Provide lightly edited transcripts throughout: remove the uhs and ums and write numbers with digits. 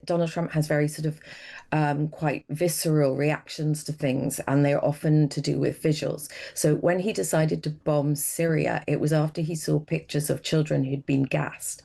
Donald Trump has very sort of quite visceral reactions to things, and they're often to do with visuals. So when he decided to bomb Syria, it was after he saw pictures of children who'd been gassed.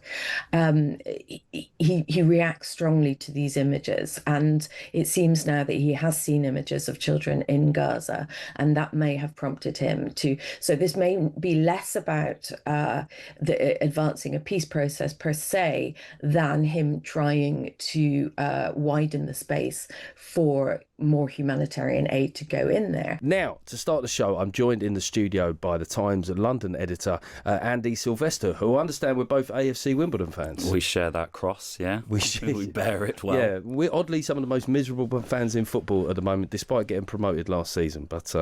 He reacts strongly to these images, and it seems now that he has seen images of children in Gaza, and that may have prompted him to. So this may be less about advancing a peace process per se than him trying to widen the space for more humanitarian aid to go in there. Now, to start the show, I'm joined in the studio by the Times London editor, Andy Sylvester, who I understand we're both AFC Wimbledon fans. We share that cross, yeah. We bear it well. Yeah, we're oddly some of the most miserable fans in football at the moment, despite getting promoted last season. But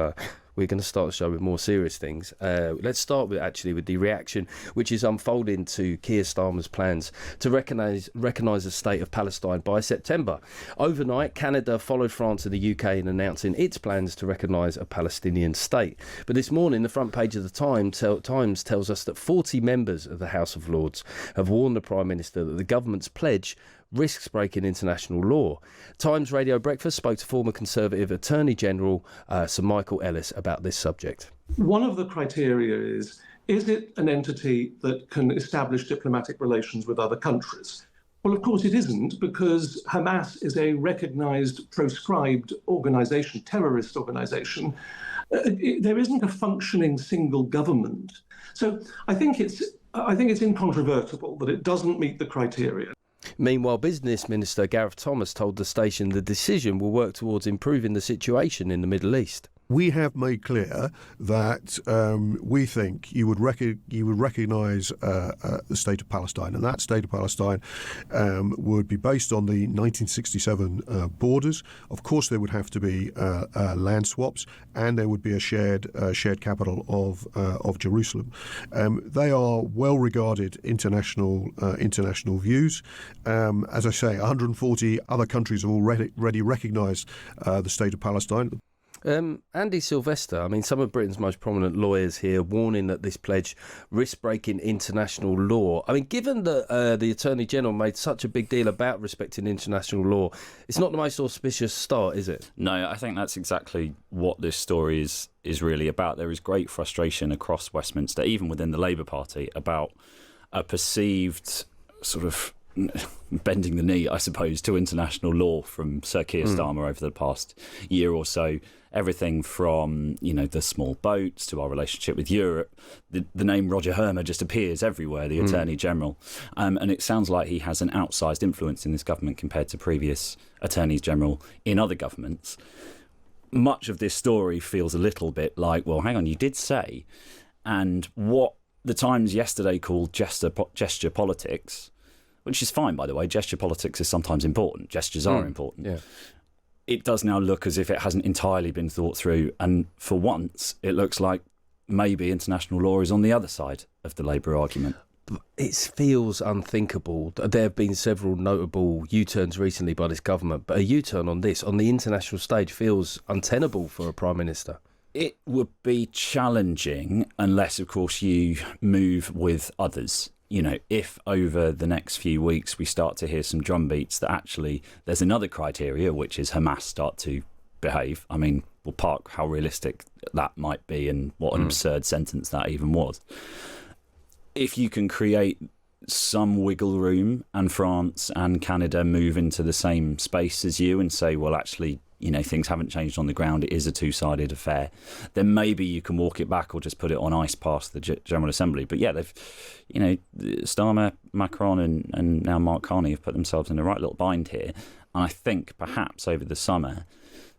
we're going to start the show with more serious things. Let's start with the reaction which is unfolding to Keir Starmer's plans to recognise the state of Palestine by September. Overnight, Canada followed France and the UK in announcing its plans to recognise a Palestinian state. But this morning, the front page of the Times tells us that 40 members of the House of Lords have warned the Prime Minister that the government's pledge risks breaking international law. Times Radio Breakfast spoke to former Conservative Attorney General Sir Michael Ellis about this subject. One of the criteria is it an entity that can establish diplomatic relations with other countries? Well, of course it isn't, because Hamas is a recognised, proscribed organisation, terrorist organisation. There isn't a functioning single government. So I think it's incontrovertible that it doesn't meet the criteria. Meanwhile, Business Minister Gareth Thomas told the station the decision will work towards improving the situation in the Middle East. We have made clear that we think you would recognise the state of Palestine, and that state of Palestine would be based on the 1967 borders. Of course, there would have to be land swaps, and there would be a shared capital of Jerusalem. They are well-regarded international views. As I say, 140 other countries have already recognised the state of Palestine. Andy Sylvester, I mean, some of Britain's most prominent lawyers here warning that this pledge risks breaking international law. I mean, given that the Attorney General made such a big deal about respecting international law, it's not the most auspicious start, is it? No, I think that's exactly what this story is really about. There is great frustration across Westminster, even within the Labour Party, about a perceived sort of bending the knee, I suppose, to international law from Sir Keir Starmer over the past year or so. Everything from, the small boats to our relationship with Europe. The name Roger Hermer just appears everywhere, the Attorney General. And it sounds like he has an outsized influence in this government compared to previous Attorneys General in other governments. Much of this story feels a little bit like, well, hang on, you did say. And what the Times yesterday called gesture politics, which is fine, by the way. Gesture politics is sometimes important. Gestures are important. Yeah. It does now look as if it hasn't entirely been thought through. And for once, it looks like maybe international law is on the other side of the Labour argument. It feels unthinkable. There have been several notable U-turns recently by this government, but a U-turn on this, on the international stage, feels untenable for a Prime Minister. It would be challenging unless, of course, you move with others. If over the next few weeks we start to hear some drumbeats that actually there's another criteria, which is Hamas start to behave. I mean, we'll park how realistic that might be and what an absurd sentence that even was. If you can create some wiggle room and France and Canada move into the same space as you and say, well, actually, things haven't changed on the ground, it is a two-sided affair, then maybe you can walk it back or just put it on ice past the General Assembly. But yeah, they've, Starmer, Macron and now Mark Carney have put themselves in the right little bind here. And I think perhaps over the summer,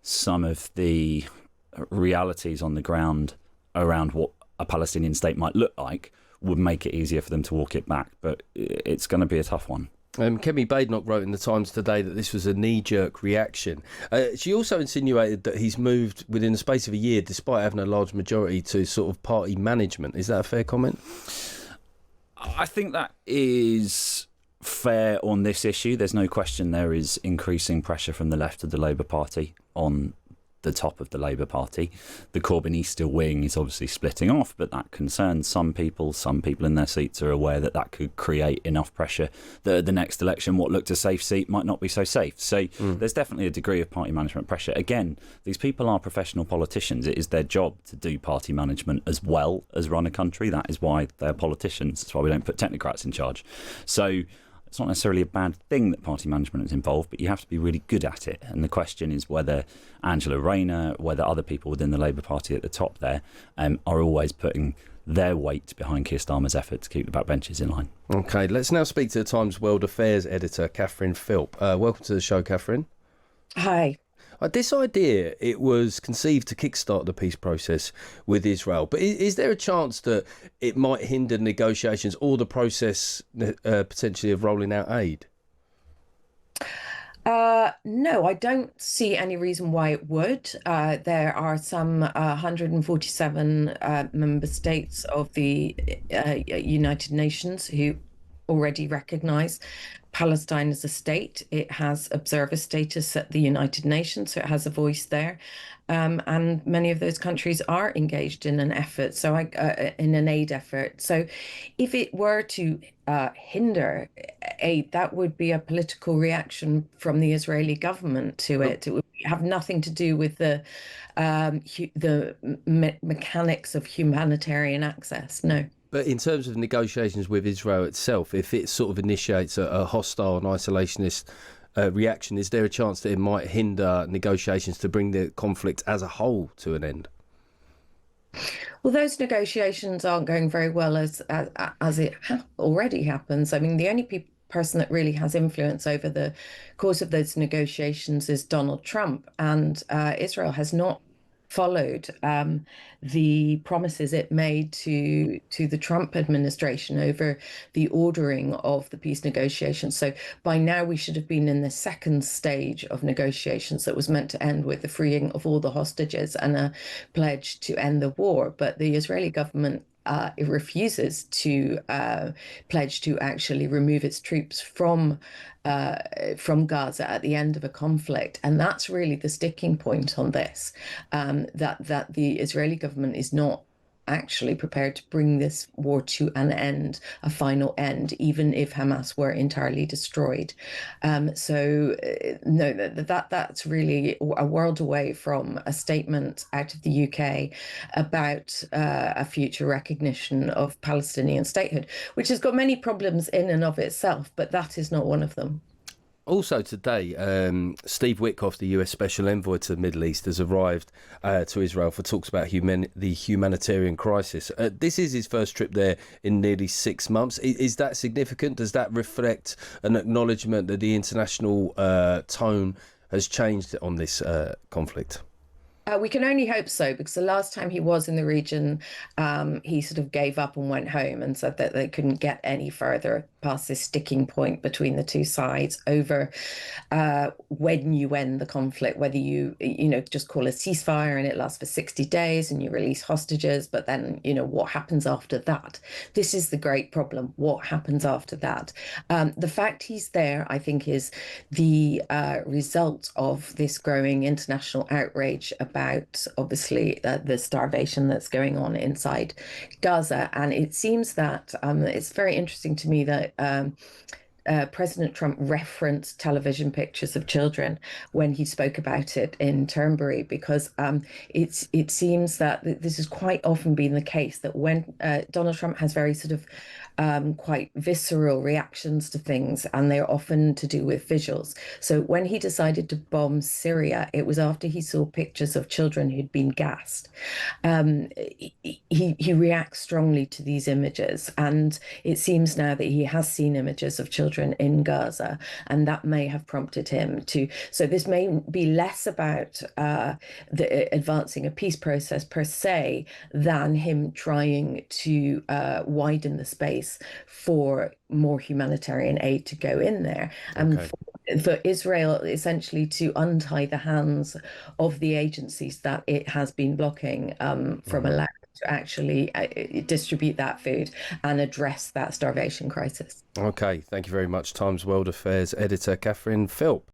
some of the realities on the ground around what a Palestinian state might look like would make it easier for them to walk it back. But it's going to be a tough one. Kemi Badenoch wrote in the Times today that this was a knee-jerk reaction. She also insinuated that he's moved within the space of a year, despite having a large majority, to sort of party management. Is that a fair comment? I think that is fair on this issue. There's no question there is increasing pressure from the left of the Labour Party on the top of the Labour Party. The Corbynista wing is obviously splitting off, but that concerns some people. Some people in their seats are aware that that could create enough pressure that at the next election what looked a safe seat might not be so safe. So there's definitely a degree of party management pressure. Again, these people are professional politicians. It is their job to do party management as well as run a country. That is why they're politicians. That's why we don't put technocrats in charge. So it's not necessarily a bad thing that party management is involved, but you have to be really good at it. And the question is whether Angela Rayner, whether other people within the Labour Party at the top there are always putting their weight behind Keir Starmer's effort to keep the backbenchers in line. OK, let's now speak to the Times World Affairs editor, Catherine Philp. Welcome to the show, Catherine. Hi. This idea, it was conceived to kickstart the peace process with Israel. But is there a chance that it might hinder negotiations or the process potentially of rolling out aid? No, I don't see any reason why it would. There are some 147 member states of the United Nations who already recognise Palestine as a state. It has observer status at the United Nations, so it has a voice there. And many of those countries are engaged in an effort, in an aid effort. So if it were to hinder aid, that would be a political reaction from the Israeli government to it. It would have nothing to do with the mechanics of humanitarian access. No. But in terms of negotiations with Israel itself, if it sort of initiates a hostile and isolationist reaction, is there a chance that it might hinder negotiations to bring the conflict as a whole to an end? Well, those negotiations aren't going very well as it already happens. I mean, the only person that really has influence over the course of those negotiations is Donald Trump, and Israel has not followed the promises it made to the Trump administration over the ordering of the peace negotiations. So by now we should have been in the second stage of negotiations that was meant to end with the freeing of all the hostages and a pledge to end the war. But the Israeli government it refuses to pledge to actually remove its troops from Gaza at the end of a conflict, and that's really the sticking point on this. That the Israeli government is not actually prepared to bring this war to an end, a final end, even if Hamas were entirely destroyed. No, that's really a world away from a statement out of the UK about a future recognition of Palestinian statehood, which has got many problems in and of itself, but that is not one of them. Also today, Steve Witkoff, the US Special Envoy to the Middle East, has arrived to Israel for talks about the humanitarian crisis. This is his first trip there in nearly 6 months. Is that significant? Does that reflect an acknowledgement that the international tone has changed on this conflict? We can only hope so, because the last time he was in the region, he sort of gave up and went home and said that they couldn't get any further past this sticking point between the two sides over when you end the conflict, whether you just call a ceasefire and it lasts for 60 days and you release hostages, but then, what happens after that? This is the great problem. What happens after that? The fact he's there, I think, is the result of this growing international outrage about, obviously, the starvation that's going on inside Gaza. And it seems that it's very interesting to me that President Trump referenced television pictures of children when he spoke about it in Turnberry, because it seems that this has quite often been the case that when Donald Trump has very sort of quite visceral reactions to things, and they're often to do with visuals. So when he decided to bomb Syria, it was after he saw pictures of children who'd been gassed. He reacts strongly to these images, and it seems now that he has seen images of children in Gaza, and that may have prompted him to. So this may be less about advancing a peace process per se than him trying to widen the space for more humanitarian aid to go in there, and for Israel essentially to untie the hands of the agencies that it has been blocking from allowing to actually distribute that food and address that starvation crisis. Okay, thank you very much, Times World Affairs editor Catherine Philp.